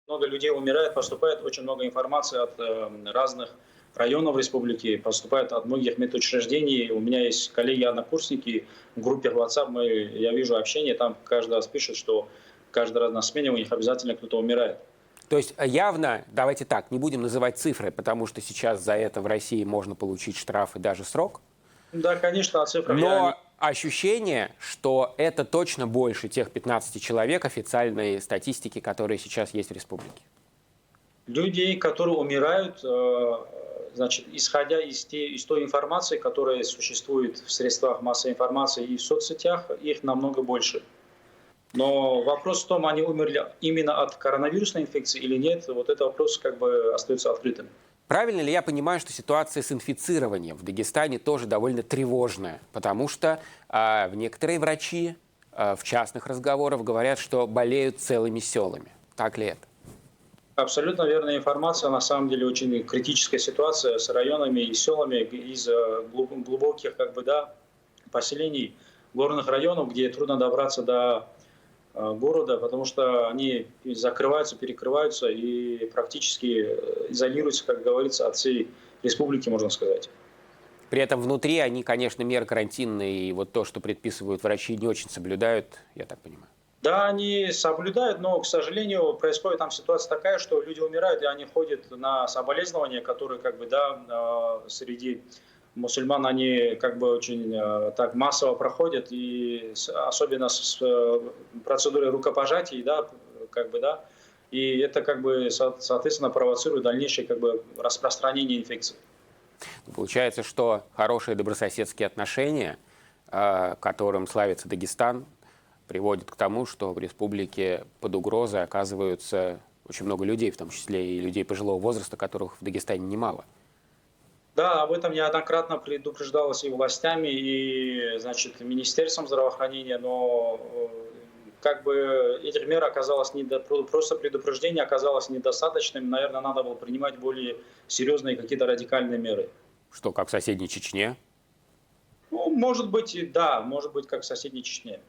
Много людей умирает, поступает очень много информации от разных районов республики, поступает от многих медучреждений. У меня есть коллеги-однокурсники в группе WhatsApp, я вижу общение, там каждый раз пишет, что каждый раз на смене у них обязательно кто-то умирает. То есть явно, давайте так, не будем называть цифры, потому что сейчас за это в России можно получить штраф и даже срок. Да, конечно, о цифрах я не... Но ощущение, что это точно больше тех 15 человек официальной статистики, которые сейчас есть в республике. Людей, которые умирают, значит, исходя из той информации, которая существует в средствах массовой информации и в соцсетях, их намного больше. Но вопрос в том, они умерли именно от коронавирусной инфекции или нет, вот этот вопрос как бы остается открытым. Правильно ли я понимаю, что ситуация с инфицированием в Дагестане тоже довольно тревожная? Потому что некоторые врачи в частных разговорах говорят, что болеют целыми селами. Так ли это? Абсолютно верная информация. На самом деле очень критическая ситуация с районами и селами из глубоких поселений, горных районов, где трудно добраться до города, потому что они закрываются, перекрываются и практически изолируются, как говорится, от всей республики, можно сказать. При этом внутри они, конечно, меры карантинные и вот то, что предписывают врачи, не очень соблюдают, я так понимаю. Да, они соблюдают, но, к сожалению, происходит там ситуация такая, что люди умирают, и они ходят на соболезнования, которые среди мусульман они как бы очень так массово проходят, и особенно с процедурой рукопожатий, и это соответственно провоцирует дальнейшее распространение инфекции. Получается, что хорошие добрососедские отношения, которым славится Дагестан, приводит к тому, что в республике под угрозой оказываются очень много людей, в том числе и людей пожилого возраста, которых в Дагестане немало. Да, об этом неоднократно предупреждалось и властями, и, значит, Министерством здравоохранения, но этих мер оказалось просто предупреждение оказалось недостаточным. Наверное, надо было принимать более серьезные какие-то радикальные меры. Что, как в соседней Чечне? Ну, может быть, да, может быть, как в соседней Чечне.